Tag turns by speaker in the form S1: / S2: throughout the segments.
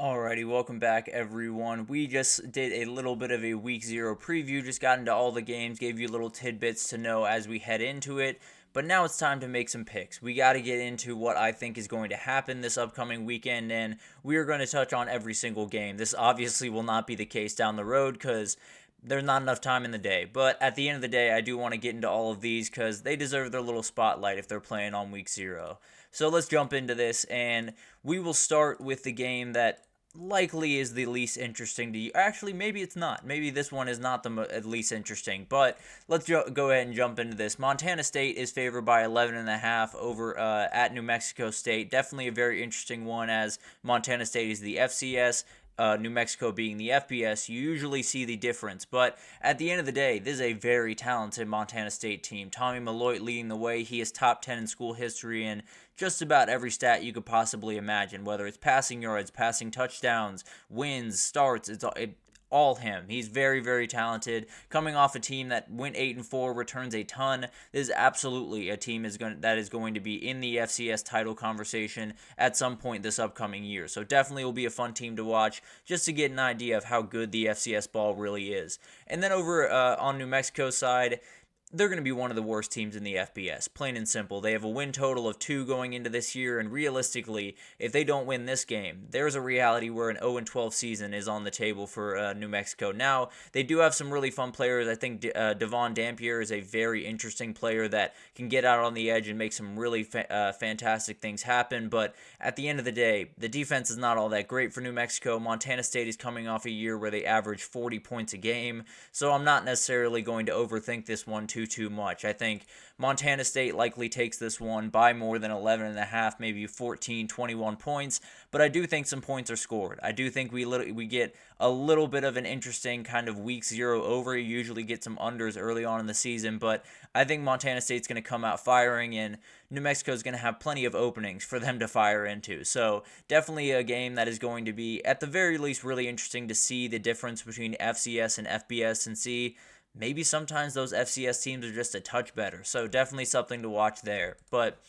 S1: Alrighty, welcome back everyone. We just did a little bit of a week 0 preview, just got into all the games, gave you little tidbits to know as we head into it, but now it's time to make some picks. We got to get into what I think is going to happen this upcoming weekend, and we are going to touch on every single game. This obviously will not be the case down the road because there's not enough time in the day, but at the end of the day, I do want to get into all of these because they deserve their little spotlight if they're playing on week 0. So let's jump into this, and we will start with the game that likely is the least interesting to you. Actually, maybe it's not. Maybe this one is not the least interesting. But let's go ahead and jump into this. Montana State is favored by 11.5 over at New Mexico State. Definitely a very interesting one as Montana State is the FCS. New Mexico being the FBS, you usually see the difference. But at the end of the day, this is a very talented Montana State team. Tommy Malloy leading the way. He is top 10 in school history in just about every stat you could possibly imagine, whether it's passing yards, passing touchdowns, wins, starts. It's all him. He's very, very talented. Coming off a team that went 8-4, returns a ton. This is absolutely a team that is going to be in the FCS title conversation at some point this upcoming year. So definitely will be a fun team to watch just to get an idea of how good the FCS ball really is. And then over on New Mexico's side, they're going to be one of the worst teams in the FBS, plain and simple. They have a win total of 2 going into this year, and realistically, if they don't win this game, there's a reality where an 0-12 season is on the table for New Mexico. Now, they do have some really fun players. I think Devon Dampier is a very interesting player that can get out on the edge and make some really fantastic things happen, but at the end of the day, the defense is not all that great for New Mexico. Montana State is coming off a year where they average 40 points a game, so I'm not necessarily going to overthink this one too much. I think Montana State likely takes this one by more than 11.5, maybe 14, 21 points, but I do think some points are scored. I do think we get a little bit of an interesting kind of week 0 over. You usually get some unders early on in the season, but I think Montana State's going to come out firing, and New Mexico's going to have plenty of openings for them to fire into. So definitely a game that is going to be, at the very least, really interesting to see the difference between FCS and FBS and see maybe sometimes those FCS teams are just a touch better. So definitely something to watch there. But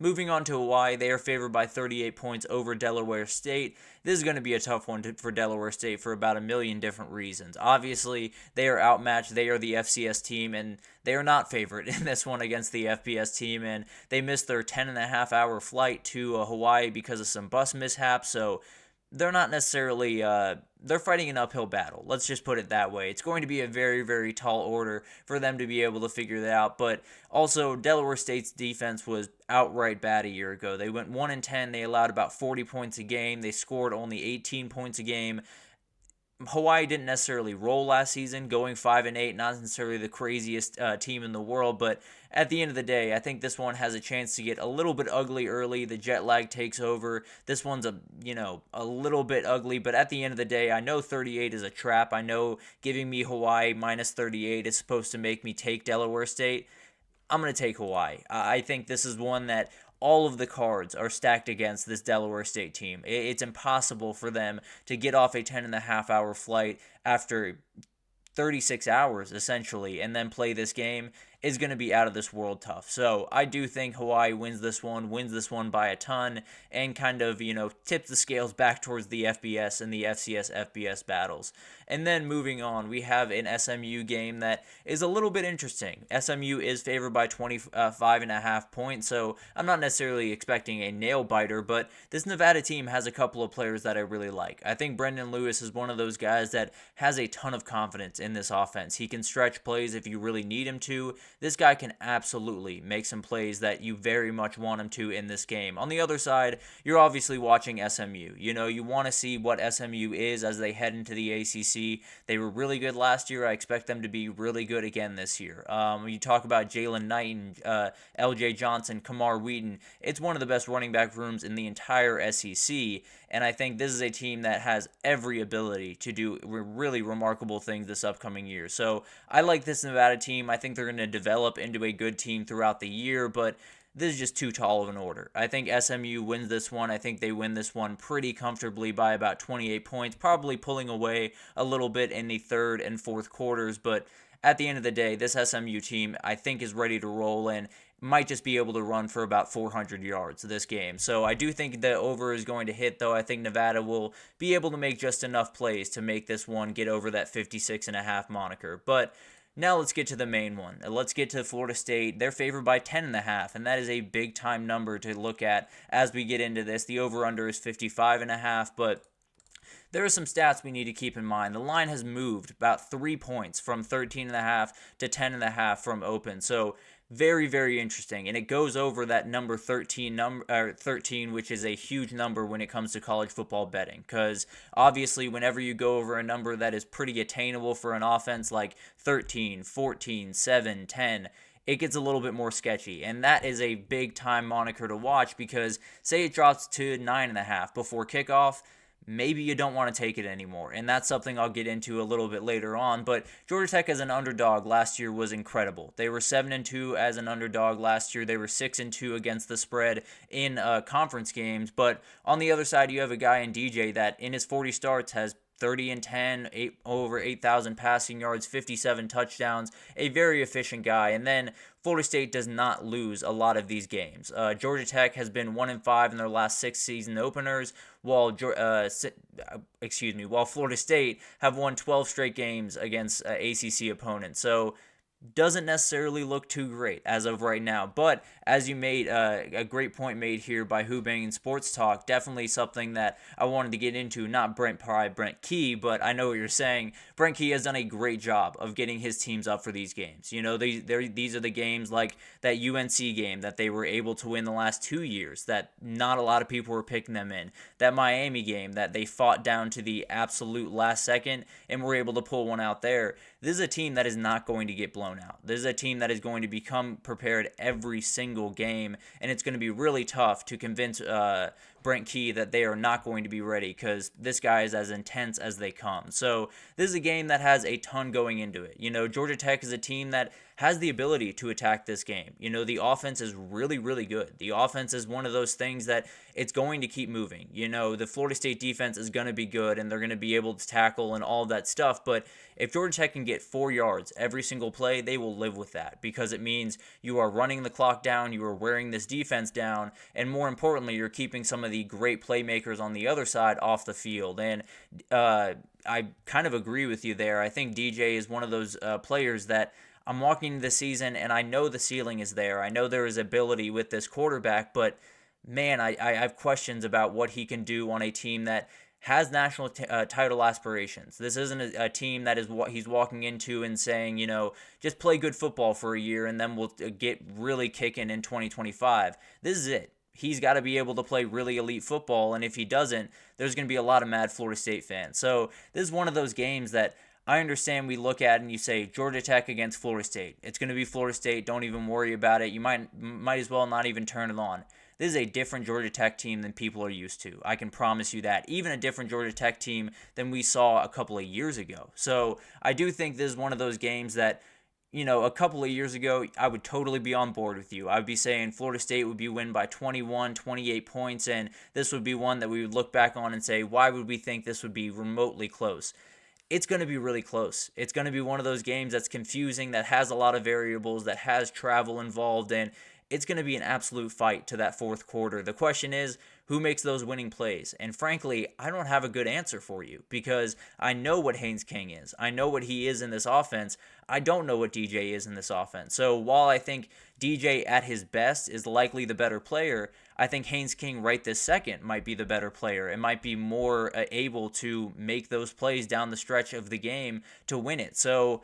S1: moving on to Hawaii, they are favored by 38 points over Delaware State. This is going to be a tough one for Delaware State for about a million different reasons. Obviously, they are outmatched. They are the FCS team, and they are not favored in this one against the FBS team, and they missed their 10.5-hour flight to Hawaii because of some bus mishaps, so they're not necessarily they're fighting an uphill battle. Let's just put it that way. It's going to be a very, very tall order for them to be able to figure that out. But also, Delaware State's defense was outright bad a year ago. They went 1-10. They allowed about 40 points a game. They scored only 18 points a game. Hawaii didn't necessarily roll last season, going 5-8, not necessarily the craziest team in the world, but at the end of the day, I think this one has a chance to get a little bit ugly early. The jet lag takes over. This one's a little bit ugly, but at the end of the day, I know 38 is a trap. I know giving me Hawaii minus 38 is supposed to make me take Delaware State. I'm going to take Hawaii. I think this is one that all of the cards are stacked against this Delaware State team. It's impossible for them to get off a 10.5-hour flight after 36 hours, essentially, and then play this game is going to be out of this world tough. So I do think Hawaii wins this one by a ton, and kind of, tips the scales back towards the FBS and the FCS FBS battles. And then moving on, we have an SMU game that is a little bit interesting. SMU is favored by 25.5 points, so I'm not necessarily expecting a nail biter, but this Nevada team has a couple of players that I really like. I think Brendan Lewis is one of those guys that has a ton of confidence in this offense. He can stretch plays if you really need him to. This guy can absolutely make some plays that you very much want him to in this game. On the other side, you're obviously watching SMU. You want to see what SMU is as they head into the ACC. They were really good last year. I expect them to be really good again this year. You talk about Jalen Knight and LJ Johnson, Kamar Wheaton. It's one of the best running back rooms in the entire SEC, and I think this is a team that has every ability to do really remarkable things this upcoming year. So I like this Nevada team. I think they're going to develop into a good team throughout the year, but this is just too tall of an order. I think SMU wins this one. I think they win this one pretty comfortably by about 28 points, probably pulling away a little bit in the third and fourth quarters, but at the end of the day, this SMU team, I think, is ready to roll in. might just be able to run for about 400 yards this game. So I do think the over is going to hit, though. I think Nevada will be able to make just enough plays to make this one get over that 56.5 moniker. But now let's get to the main one. Let's get to Florida State. They're favored by 10.5, and that is a big-time number to look at as we get into this. The over-under is 55.5, but there are some stats we need to keep in mind. The line has moved about 3 points from 13.5 to 10.5 from open. So very, very interesting. And it goes over that number 13, which is a huge number when it comes to college football betting. Because obviously, whenever you go over a number that is pretty attainable for an offense like 13, 14, 7, 10, it gets a little bit more sketchy. And that is a big time moniker to watch because say it drops to 9.5 before kickoff, maybe you don't want to take it anymore. And that's something I'll get into a little bit later on. But Georgia Tech as an underdog last year was incredible. They were 7-2 as an underdog last year. They were 6-2 against the spread in conference games. But on the other side, you have a guy in DJ that in his 40 starts has 30-10, over 8,000 passing yards, 57 touchdowns, a very efficient guy. And then Florida State does not lose a lot of these games. Georgia Tech has been 1-5 in their last 6 season openers, while Florida State have won 12 straight games against ACC opponents. So doesn't necessarily look too great as of right now. But as you made a great point made here by Hoobang and Sports Talk, definitely something that I wanted to get into, not Brent Key, but I know what you're saying. Brent Key has done a great job of getting his teams up for these games. You know, these are the games like that UNC game that they were able to win the last 2 years that not a lot of people were picking them in. That Miami game that they fought down to the absolute last second and were able to pull one out there. This is a team that is not going to get blown out. This is a team that is going to become prepared every single game, and it's going to be really tough to convince Brent Key that they are not going to be ready because this guy is as intense as they come. So this is a game that has a ton going into it. You know, Georgia Tech is a team that has the ability to attack this game. You know, the offense is really, really good. The offense is one of those things that it's going to keep moving. You know, the Florida State defense is going to be good, and they're going to be able to tackle and all that stuff, but if Georgia Tech can get 4 yards every single play, they will live with that because it means you are running the clock down, you are wearing this defense down, and more importantly, you're keeping some of the great playmakers on the other side off the field. And I kind of agree with you there. I think DJ is one of those players that I'm walking into the season and I know the ceiling is there. I know there is ability with this quarterback, but man, I have questions about what he can do on a team that has national title aspirations. This isn't a team that is what he's walking into and saying, you know, just play good football for a year and then we'll get really kicking in 2025. This is it. He's got to be able to play really elite football, and if he doesn't, there's going to be a lot of mad Florida State fans. So this is one of those games that I understand we look at and you say Georgia Tech against Florida State. It's going to be Florida State. Don't even worry about it. You might as well not even turn it on. This is a different Georgia Tech team than people are used to. I can promise you that. Even a different Georgia Tech team than we saw a couple of years ago. So I do think this is one of those games that, you know, a couple of years ago, I would totally be on board with you. I would be saying Florida State would be win by 21, 28 points, and this would be one that we would look back on and say, why would we think this would be remotely close? It's going to be really close. It's going to be one of those games that's confusing, that has a lot of variables, that has travel involved, and it's going to be an absolute fight to that fourth quarter. The question is, who makes those winning plays? And frankly, I don't have a good answer for you because I know what Haynes King is. I know what he is in this offense. I don't know what DJ is in this offense. So while I think DJ at his best is likely the better player, I think Haynes King right this second might be the better player. It might be more able to make those plays down the stretch of the game to win it. So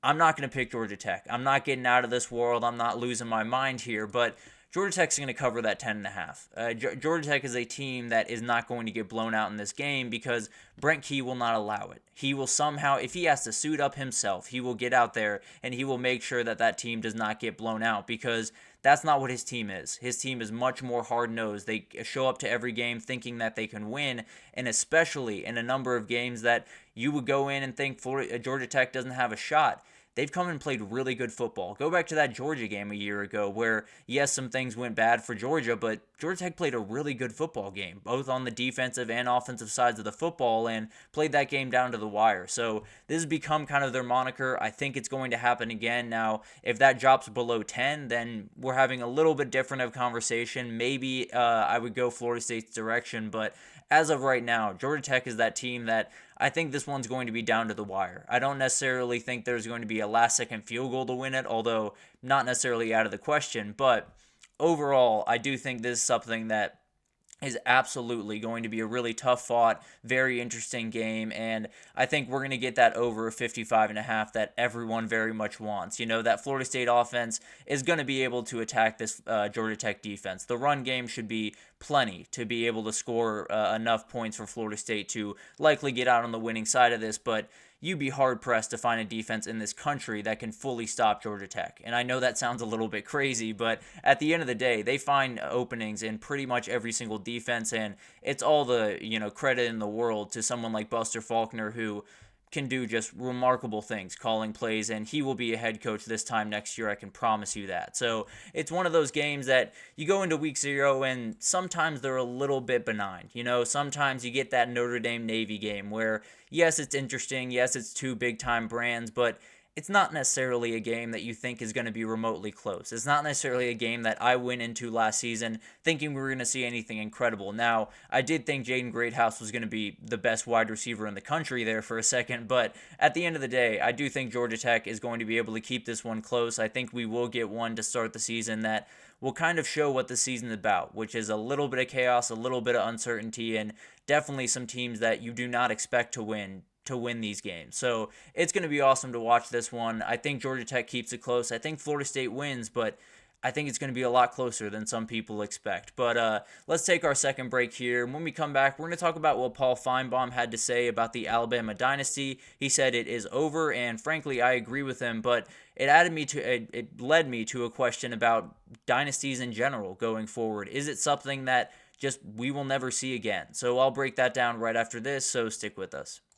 S1: I'm not going to pick Georgia Tech. I'm not getting out of this world. I'm not losing my mind here, but Georgia Tech's going to cover that 10.5. Georgia Tech is a team that is not going to get blown out in this game because Brent Key will not allow it. He will somehow, if he has to suit up himself, he will get out there and he will make sure that that team does not get blown out because that's not what his team is. His team is much more hard-nosed. They show up to every game thinking that they can win, and especially in a number of games that you would go in and think Georgia Tech doesn't have a shot. they've come and played really good football. Go back to that Georgia game a year ago where, yes, some things went bad for Georgia, but Georgia Tech played a really good football game, both on the defensive and offensive sides of the football, and played that game down to the wire. So this has become kind of their moniker. I think it's going to happen again. Now, if that drops below 10, then we're having a little bit different of conversation. Maybe I would go Florida State's direction, but as of right now, Georgia Tech is that team that I think this one's going to be down to the wire. I don't necessarily think there's going to be a last-second field goal to win it, although not necessarily out of the question. But overall, I do think this is something that is absolutely going to be a really tough fought, very interesting game, and I think we're going to get that over 55.5 that everyone very much wants. That Florida State offense is going to be able to attack this Georgia Tech defense. The run game should be plenty to be able to score enough points for Florida State to likely get out on the winning side of this, but you'd be hard-pressed to find a defense in this country that can fully stop Georgia Tech. And I know that sounds a little bit crazy, but at the end of the day, they find openings in pretty much every single defense, and it's all the credit in the world to someone like Buster Faulkner, who can do just remarkable things calling plays, and he will be a head coach this time next year. I can promise you that. So it's one of those games that you go into week 0 and sometimes they're a little bit benign. Sometimes you get that Notre Dame Navy game where, yes, it's interesting. Yes, it's two big time brands, but it's not necessarily a game that you think is going to be remotely close. It's not necessarily a game that I went into last season thinking we were going to see anything incredible. Now, I did think Jaden Greathouse was going to be the best wide receiver in the country there for a second, but at the end of the day, I do think Georgia Tech is going to be able to keep this one close. I think we will get one to start the season that will kind of show what the season's about, which is a little bit of chaos, a little bit of uncertainty, and definitely some teams that you do not expect to win these games. So it's going to be awesome to watch this one. I think Georgia Tech keeps it close. I think Florida State wins, but I think it's going to be a lot closer than some people expect. But let's take our second break here. When we come back, we're going to talk about what Paul Feinbaum had to say about the Alabama dynasty. He said it is over, and frankly, I agree with him, but it led me to a question about dynasties in general going forward. Is it something that just we will never see again? So I'll break that down right after this, so stick with us.